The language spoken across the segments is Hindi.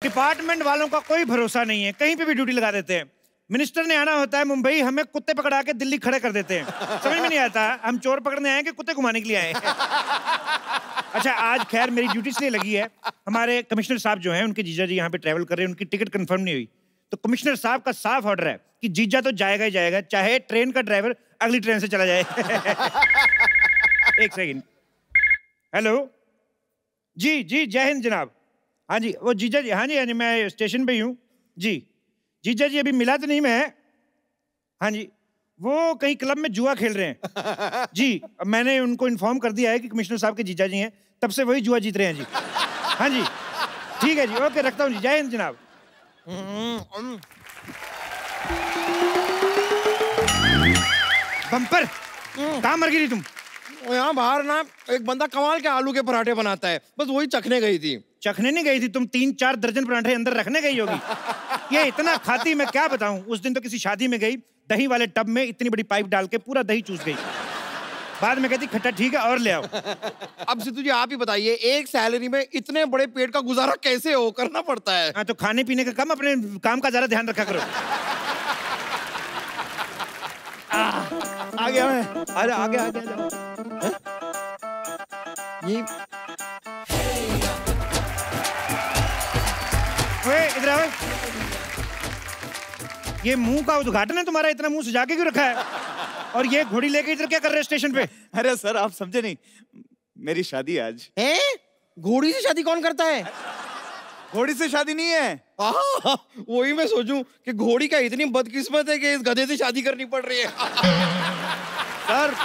डिपार्टमेंट वालों का कोई भरोसा नहीं है, कहीं पे भी ड्यूटी लगा देते हैं। मिनिस्टर ने आना होता है मुंबई, हमें कुत्ते पकड़ा के दिल्ली खड़े कर देते हैं। समझ में नहीं आता हम चोर पकड़ने आए कि कुत्ते घुमाने के लिए आए हैं। अच्छा, आज खैर मेरी ड्यूटी इसलिए लगी है, हमारे कमिश्नर साहब जो हैं उनके जीजा जी यहाँ पे ट्रैवल कर रहे हैं, उनकी टिकट कंफर्म नहीं हुई, तो कमिश्नर साहब का साफ ऑर्डर है कि जीजा तो जाएगा ही जाएगा, चाहे ट्रेन का ड्राइवर अगली ट्रेन से चला जाए। एक सेकंड। हेलो जी जी, जय हिंद जनाब। हाँ जी, वो जीजा जी, हाँ जी, मैं स्टेशन पे ही हूँ जी। जीजा जी अभी मिला तो नहीं मैं। हाँ जी, वो कहीं क्लब में जुआ खेल रहे हैं जी। मैंने उनको इन्फॉर्म कर दिया है कि कमिश्नर साहब के जीजा जी हैं, तब से वही जुआ जीत रहे हैं जी। हाँ जी, ठीक है जी, ओके, रखता हूँ जी, जय हिंद जनाब। बम्पर, कहाँ मर गई तुम? यहाँ बाहर ना एक बंदा कमाल के आलू के पराठे बनाता है, बस वही चखने गई थी। चखने नहीं गई थी तुम, 3-4 दर्जन पराठे अंदर रखने गई होगी। ये इतना खाती मैं क्या बताऊं। उस दिन तो किसी शादी में गई, दही वाले टब में इतनी बड़ी पाइप डाल के पूरा दही चूस गई। बाद में कहती खट्टा ठीक है और ले आओ। अब सिद्धू जी आप ही बताइए, एक सैलरी में इतने बड़े पेट का गुजारा कैसे हो करना पड़ता है? हाँ, तो खाने पीने का कम, अपने काम का ज्यादा ध्यान रखा करो। आ गया मैं, आजा आगे आगे जाओ। ये इधर आओ। ये मुंह का उद्घाटन है तुम्हारा, इतना मुंह सजा के क्यों रखा है? और ये घोड़ी लेके इधर क्या कर रहे हो स्टेशन पे? अरे सर आप समझे नहीं, मेरी शादी है आज। है? घोड़ी से शादी कौन करता है? घोड़ी से शादी नहीं है। वही मैं सोचूं कि घोड़ी का इतनी बदकिस्मत है कि इस गधे से शादी करनी पड़ रही है। सर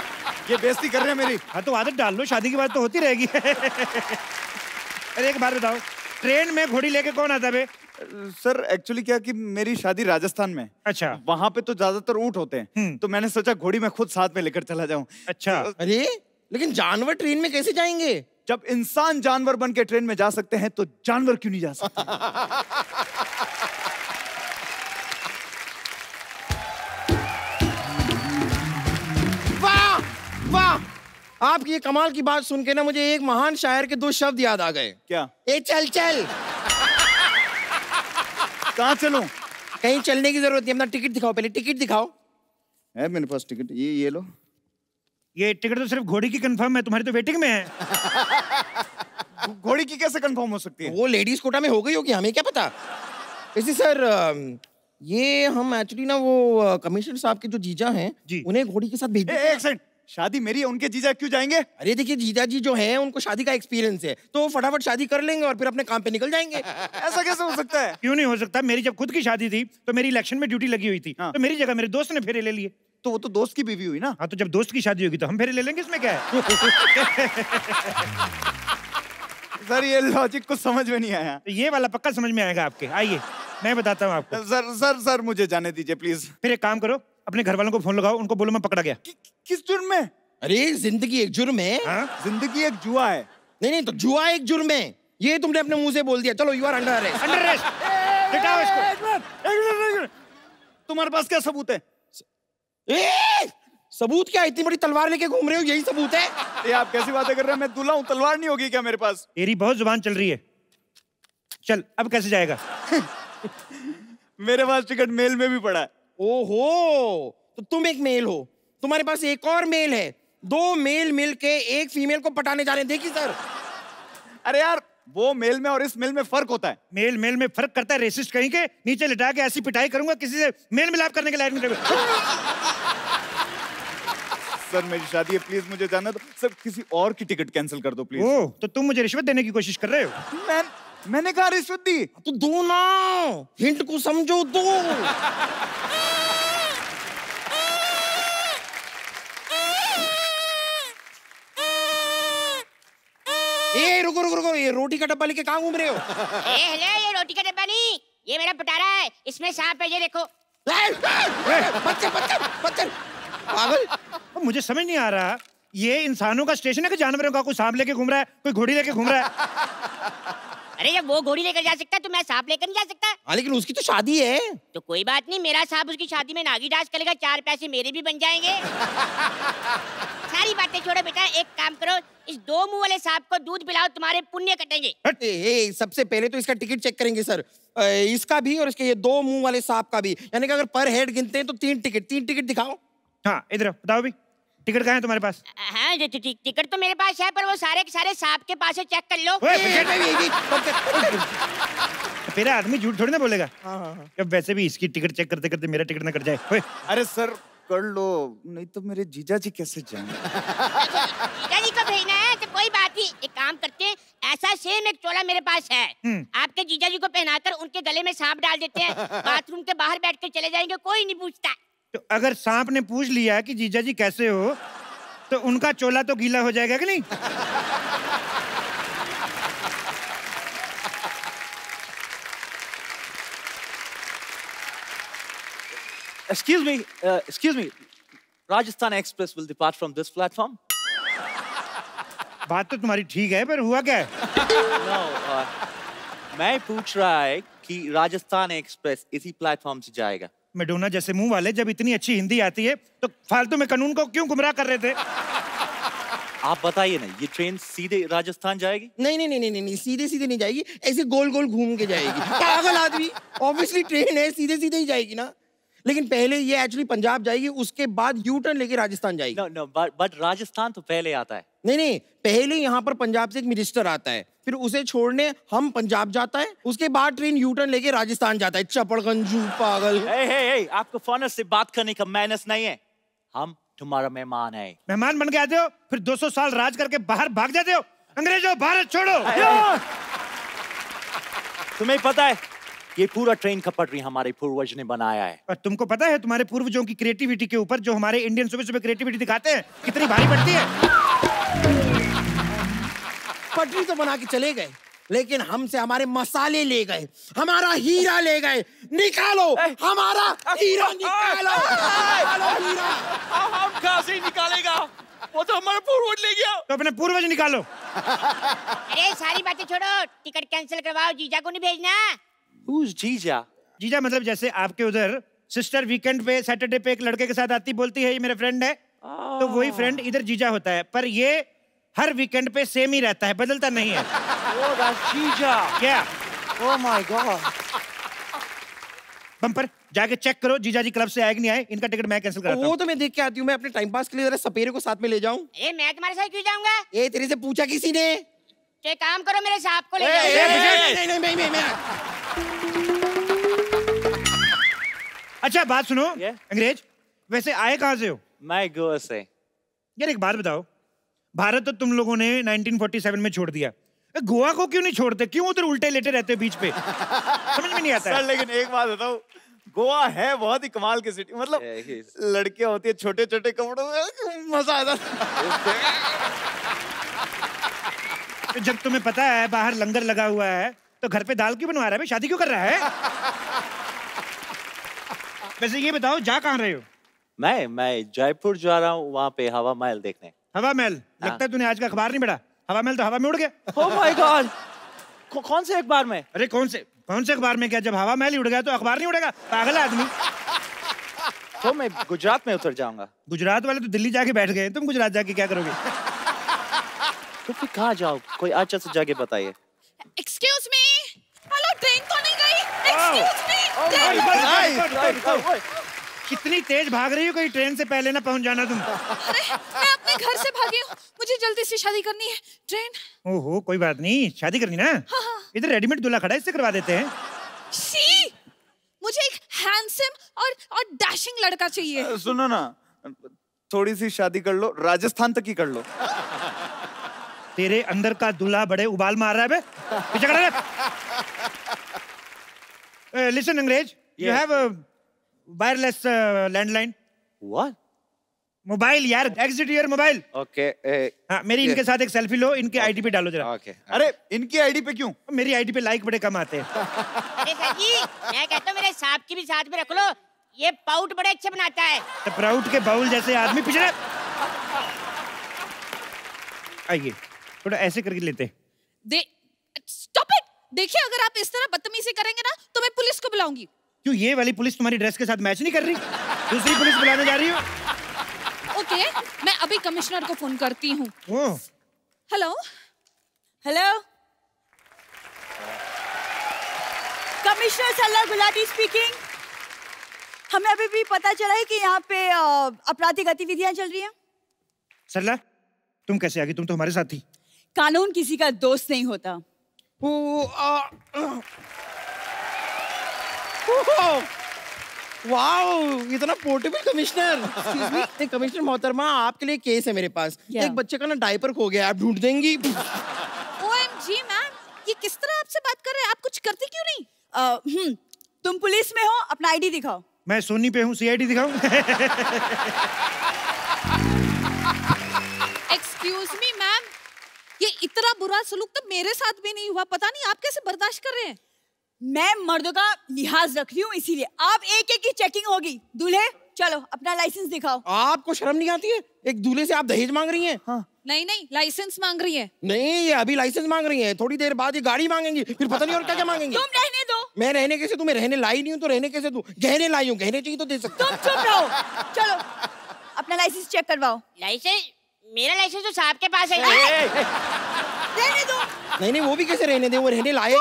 ये बेइज्जती कर रहे हैं मेरी। हाँ तो आदत डाल लो, शादी की बात तो होती रहेगी। अरे एक बात बताओ, ट्रेन में घोड़ी लेके कौन आता है? सर एक्चुअली क्या कि मेरी शादी राजस्थान में। अच्छा। वहाँ पे तो ज्यादातर ऊंट होते हैं, तो मैंने सोचा घोड़ी में खुद साथ में लेकर चला जाऊं। अच्छा। अरे लेकिन जानवर ट्रेन में कैसे जाएंगे? जब इंसान जानवर बन के ट्रेन में जा सकते हैं तो जानवर क्यों नहीं जा सकते? वाह वाह, आपकी ये कमाल की बात सुन के ना मुझे एक महान शायर के 2 शब्द याद आ गए। क्या? ए चल चल। कहाँ चलूं? कहीं चलने की जरूरत नहीं, अपना टिकट दिखाओ, पहले टिकट दिखाओ। है मेरे पास टिकट, ये लो। ये टिकट तो सिर्फ घोड़ी की कंफर्म है, तुम्हारी तो वेटिंग में है। घोड़ी की कैसे कंफर्म हो सकती है? वो लेडीज कोटा में हो गई होगी, हमें क्या पता। वैसे सर ये हम एक्चुअली ना वो कमिश्नर साहब के जो जीजा हैं उन्हें घोड़ी के साथ भेज दें। एक सेकंड, शादी मेरी है, उनके जीजा क्यों जाएंगे? अरे देखिए जीजा जी जो हैं उनको शादी का एक्सपीरियंस है, तो फटाफट शादी कर लेंगे और फिर अपने काम पे निकल जाएंगे। ऐसा कैसे हो सकता है? क्यों नहीं हो सकता? मेरी जब खुद की शादी थी तो मेरी इलेक्शन में ड्यूटी लगी हुई थी। तो मेरी जगह मेरे दोस्त ने फेरे ले लिए। तो वो तो दोस्त की बीवी हुई ना। हाँ, तो जब दोस्त की शादी होगी तो हम फेरे ले लेंगे, इसमें क्या है? सर ये लॉजिक कुछ समझ में नहीं आया। ये वाला पक्का समझ में आएगा आपके, आइए मैं बताता हूँ आपको। सर मुझे जाने दीजिए प्लीज। फिर एक काम करो, अपने घर वालों को फोन लगाओ, उनको बोलो मैं पकड़ा गया। किस जुर्म में? अरे जिंदगी एक जुर्म है। जिंदगी एक जुआ है। नहीं तो जुआ एक जुर्म है, ये तुमने अपने मुंह से बोल दिया। चलो you are under arrest. Under arrest. हटाओ इसको। तुम्हारे पास क्या सबूत है? सबूत क्या? इतनी बड़ी तलवार लेके घूम रहे हो, यही सबूत है? ये आप कैसी बातें कर रहे हैं? मैं दूल्हा हूँ, तलवार नहीं होगी क्या मेरे पास? तेरी बहुत जुबान चल रही है। चल अब कैसे जाएगा? मेरे पास टिकट मेल में भी पड़ा है। ओहो, तो तुम एक मेल हो, तुम्हारे पास एक और मेल है। 2 मेल मिल के एक फीमेल को पटाने जा रहे हैं। देखिए सर। अरे यार वो मेल में और इस मेल में फर्क होता है। मेल में फर्क करता है, रेसिस्ट कहीं के। नीचे लिटा के ऐसी पिटाई करूंगा किसी से मेल मिलाप करने के लायक नहीं रहेगा। सर मेरी शादी है, प्लीज मुझे जाना दो। सर किसी और की टिकट कैंसिल कर दो प्लीज। ओह, तो तुम मुझे रिश्वत देने की कोशिश कर रहे हो? मैंने कहा रिश्वत दी? तो दो ना, हिंट को समझो, दो। रुको, ये रोटी का डब्बा लेके कहाँ घूम रहे हो? हेलो, ये रोटी का डब्बा नहीं, ये मेरा पिटारा है, इसमें सांप है, ये देखो। बच्चन, पागल। मुझे समझ नहीं आ रहा, ये इंसानों का स्टेशन है कि जानवरों का? कोई सांप लेके घूम रहा है, कोई घोड़ी लेके घूम रहा है। अरे जब वो घोड़ी लेकर जा सकता है तो मैं सांप लेकर नहीं जा सकता? हाँ लेकिन उसकी तो शादी है। तो कोई बात नहीं, मेरा सांप उसकी शादी में नागी डांस करेगा, 4 पैसे मेरे भी बन जाएंगे। सारी बातें छोड़ो बेटा, एक काम करो, इस 2 मुंह वाले सांप को दूध पिलाओ, तुम्हारे पुण्य कटेंगे। सबसे पहले तो इसका टिकट चेक करेंगे सर, इसका भी और इसके ये 2 मुंह वाले सांप का भी, यानी कि अगर पर हेड गिनते हैं तो 3 टिकट दिखाओ। हाँ इधर बताओ भी, टिकट कहाँ है तुम्हारे पास? हाँ टिकट तो मेरे पास है, पर वो सारे के सारे सांप के पास है, चेक कर लो। तेरा आदमी झूठ थोड़ी ना बोलेगा। अब वैसे भी इसकी टिकट चेक करते करते मेरा टिकट ना कट जाए। अरे सर कर लो, नहीं तो मेरे जीजा जी कैसे जाएंगे? जीजा जी को भेजना है तो कोई बात नहीं, एक काम करते हैं, ऐसा सेम एक चोला मेरे पास है, आपके जीजा जी को पहनाकर उनके गले में सांप डाल देते हैं, बाथरूम के बाहर बैठ कर चले जाएंगे, कोई नहीं पूछता। तो अगर सांप ने पूछ लिया कि जीजा जी कैसे हो, तो उनका चोला तो गीला हो जाएगा कि नहीं? Excuse me. Rajasthan Express will depart from this platform. बात तो तुम्हारी ठीक है, पर हुआ क्या है? No, मैं पूछ रहा है कि राजस्थान एक्सप्रेस इसी प्लेटफॉर्म से जाएगा। मेडोना जैसे मुंह वाले, जब इतनी अच्छी हिंदी आती है तो फालतू में कानून को क्यों गुमराह कर रहे थे? आप बताइए ना, ये ट्रेन सीधे राजस्थान जाएगी? नहीं, सीधे नहीं जाएगी, ऐसे गोल घूम के जाएगी। पागल आदमी, ऑब्वियसली ट्रेन है, सीधे ही जाएगी ना। लेकिन पहले ये एक्चुअली पंजाब जाएगी, उसके बाद यू टर्न लेके राजस्थान जाएगी। No, but राजस्थान तो पहले आता है। नहीं, पहले यहाँ पर पंजाब से एक मिनिस्टर आता है, फिर उसे छोड़ने हम पंजाब जाता है, उसके बाद ट्रेन यू टर्न लेके राजस्थान जाता है। चपड़गंजू पागल। Hey, आपको फॉरनर से बात करने का मैनर्स नहीं है। हम तुम्हारा मेहमान है। मेहमान बन के आते हो, फिर 200 साल राज करके बाहर भाग जाते हो। अंग्रेजों, भारत छोड़ो। तुम्हें पता है, ये पूरा ट्रेन का पटरी हमारे पूर्वज ने बनाया है। और तुमको पता है तुम्हारे पूर्वजों की क्रिएटिविटी के ऊपर जो हमारे इंडियन सुबह क्रिएटिविटी दिखाते हैं, कितनी भारी पड़ती है। पटरी तो बना के चले गए, लेकिन हमसे हमारे मसाले ले गए, हमारा हीरा ले गए। निकालो हमारा हीरा, निकालो हीरा। हम कहाँ से निकालेगा? वो तो हमारा पूर्वज ले गया। तो अपने पूर्वज निकालो। अरे सारी बातें छोड़ो, टिकट कैंसिल करवाओ, जीजा को नहीं भेजना। Who's जीजा? जीजा मतलब जैसे आपके उधर सिस्टर वीकेंड पे, सैटरडे पे एक लड़के के साथ आती, बोलती है ये मेरा फ्रेंड है, तो वही फ्रेंड इधर जीजा होता है। पर ये हर वीकेंड पे सेम ही रहता है, बदलता नहीं है। Oh, that's जीजा। क्या? Oh my God। बम्पर जाके चेक करो जीजा जी क्लब से आए कि नहीं आए, इनका टिकट मैं कैंसिल कराता हूं। वो तो मैं देख के आती हूँ, मैं अपने टाइम पास के लिए जरा सपेरे को साथ में ले जाऊं। मैं तुम्हारे साथ क्यों जाऊंगा? ये तेरे से पूछा किसी ने? तो एक काम करो, मेरे सांप को ले जाओ। नहीं। अच्छा बात सुनो अंग्रेज, वैसे आए कहाँ से हो? मैं गोवा से। यार एक बात बताओ, भारत तो तुम लोगों ने 1947 में छोड़ दिया, गोवा को क्यों नहीं छोड़ते? क्यों उधर उल्टे लेटे रहते हो बीच पे? समझ में नहीं आता है। सर लेकिन एक बात बताओ, गोवा है बहुत ही कमाल की सिटी, मतलब लड़कियां होती है छोटे छोटे कपड़ों में, मजा आता तो जब तुम्हें पता है बाहर लंगर लगा हुआ है, तो घर पे दाल क्यों बनवा रहा है? शादी क्यों कर रहा है? वैसे ये बताओ जा कहाँ रहे हो? मैं जयपुर जा रहा हूँ, वहाँ पे हवा महल देखने। हवा महल? लगता है तूने आज का अखबार नहीं पढ़ा। हवा महल तो हवा में उड़ गया। Oh my God! कौन से अखबार में? अरे कौन से अखबार में? क्या जब हवा महल ही उड़ गया तो अखबार नहीं उड़ेगा? पागल आदमी। तो मैं गुजरात में उतर जाऊंगा। गुजरात वाले तो दिल्ली जाके बैठ गए, तुम गुजरात जाके क्या करोगे? तो फिर कहाँ जाओ? कोई अच्छा सा जगह बताइए। Excuse me, हेलो, ट्रेन तो नहीं गई? Excuse me, कितनी तेज भाग रही हो, कहीं ट्रेन से पहले ना पहुंच जाना तुम। अरे मैं अपने घर से भागी हूँ, मुझे जल्दी से शादी करनी है। ट्रेन। ओहो कोई बात नहीं, शादी करनी ना? हाँ। इधर रेडीमेड दूल्हा खड़ा है, इससे करवा देते हैं। सी, मुझे एक हैंडसम और डैशिंग लड़का चाहिए। सुनो ना, थोड़ी सी शादी कर लो, राजस्थान तक ही कर लो। तेरे अंदर का दूल्हा बड़े उबाल मार रहा है बे। पीछे खड़ा रह। लिसन अंग्रेज, you have wireless landline. What? Mobile यार, एग्जिट योर मोबाइल। Okay. हाँ, मेरी इनके साथ एक सेल्फी लो, इनके आईडी पे डालो जरा। Okay. अरे इनकी आईडी पे क्यों? मेरी आईडी पे लाइक बड़े कम आते हैं। अरे सर जी, मैं कहता हूँ मेरे सांप की भी साथ में रख लो, ये पाउट बड़े अच्छे बनाता है। तो प्राउड के बाउल जैसे आदमी पीछे। आइए थोड़ा ऐसे करके लेते। Stop it! देखिए अगर आप इस तरह बदतमीजी करेंगे ना तो मैं पुलिस को बुलाऊंगी। क्यों, ये वाली पुलिस तुम्हारी ड्रेस के साथ मैच नहीं कर रही? दूसरी पुलिस बुलाने जा रही हो? ओके, मैं अभी कमिश्नर को फोन करती हूँ। हेलो हेलो, कमिश्नर सरला गुलाटी स्पीकिंग। हमें अभी भी पता चला है कि यहाँ पे आपराधिक गतिविधियां चल रही हैं। सरला, तुम कैसे आ गई? तुम तो हमारे साथ थी। कानून किसी का दोस्त नहीं होता। वाओ, इतना पोर्टेबल कमिश्नर। कमिश्नर मोहतरमा, आपके लिए केस है मेरे पास। एक बच्चे का ना डायपर खो गया, आप ढूंढ देंगी? OMG मैम, ये किस तरह आपसे बात कर रहे हैं? आप कुछ करती क्यों नहीं? तुम पुलिस में हो, अपना आईडी दिखाओ। मैं सोनी पे हूँ, CID दिखाऊं? एक्सक्यूज मी मैम, ये इतना बुरा सलूक तो मेरे साथ भी नहीं हुआ। पता नहीं आप कैसे बर्दाश्त कर रहे हैं। मैं मर्दों का लिहाज रख रही हूँ, इसीलिए आप एक एक की चेकिंग होगी। दूल्हे चलो अपना लाइसेंस दिखाओ। आपको शर्म नहीं आती है? एक दूल्हे से आप दहेज मांग रही हैं? हाँ। नहीं नहीं, लाइसेंस मांग रही है। नहीं, ये अभी लाइसेंस मांग रही है, थोड़ी देर बाद ये गाड़ी मांगेंगी, फिर पता नहीं और क्या क्या मांगेंगी। तुम रहने दो। मैं रहने कैसे दूं? मैं रहने लाई नहीं हूँ तो रहने कैसे दूं? गहने लाई हूँ, गहने चाहिए तो दे सकता तुम चुप रहो। चलो अपना लाइसेंस चेक करवाओ। लाइसेंस? मेरा लाइसेंस तो साहब के पास है। रहने दो। नहीं, वो भी कैसे रहने दे? वो रहने लाए।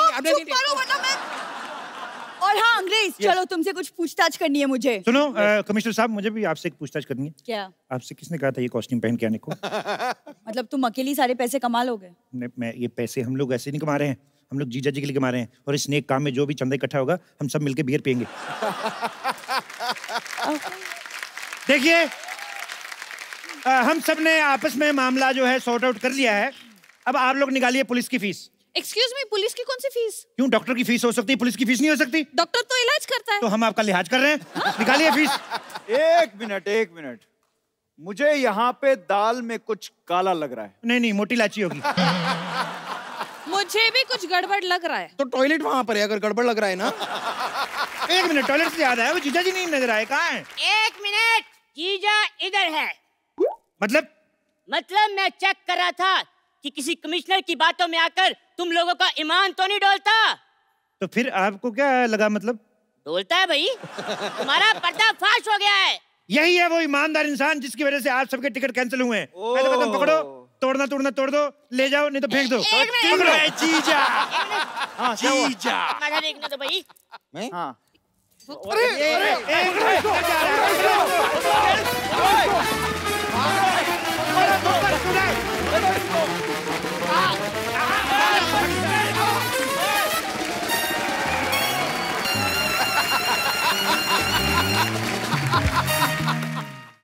और हाँ अंग्रेज, चलो तुमसे कुछ पूछताछ करनी है मुझे। सुनो कमिश्नर साहब, मुझे भी आपसे एक पूछताछ करनी है। क्या? आपसे किसने कहा था ये कॉस्ट्यूम पहन के आने को? मतलब तुम अकेली सारे पैसे कमा लोगे? मैं ये पैसे हम लोग ऐसे नहीं कमा रहे हैं, हम लोग जीजा जी के लिए कमा रहे हैं। और इस नेक काम में जो भी चंदा इकट्ठा होगा, हम सब मिलके बियर पियेंगे। देखिए, हम सब ने आपस में मामला जो है सॉर्ट आउट कर लिया है। अब आप लोग निकालिए पुलिस की फीस। एक्सक्यूज मी, पुलिस की कौन सी फीस? क्यों, डॉक्टर की फीस हो सकती है, पुलिस की फीस नहीं हो सकती? डॉक्टर तो इलाज करता है। तो हम आपका लिहाज कर रहे हैं। निकालिए फीस। एक मिनट, मुझे यहाँ पे दाल में कुछ काला लग रहा है। नहीं, मोटी इलायची होगी। मुझे भी कुछ गड़बड़ लग रहा है। तो टॉयलेट वहाँ पर है, अगर गड़बड़ लग रहा है ना। एक मिनट, टॉयलेट से याद आया, वो जीजा जी नहीं नजर आए, कहाँ है? 1 मिनट, जीजा इधर है। मतलब मैं चेक कर रहा था कि किसी कमिश्नर की बातों में आकर तुम लोगों का ईमान तो नहीं डोलता। तो फिर आपको क्या लगा? मतलब डोलता है भाई, तुम्हारा पर्दाफाश हो गया है। यही है वो ईमानदार इंसान जिसकी वजह से आप सबके टिकट कैंसिल हुए हैं। मैं तो कहता हूं, पकड़ो, तोड़ना तोड़ दो, ले जाओ, नहीं तो फेंक दो। पकड़ो जीजा। जीजा। माथा देखने दो भाई। हाँ। अरे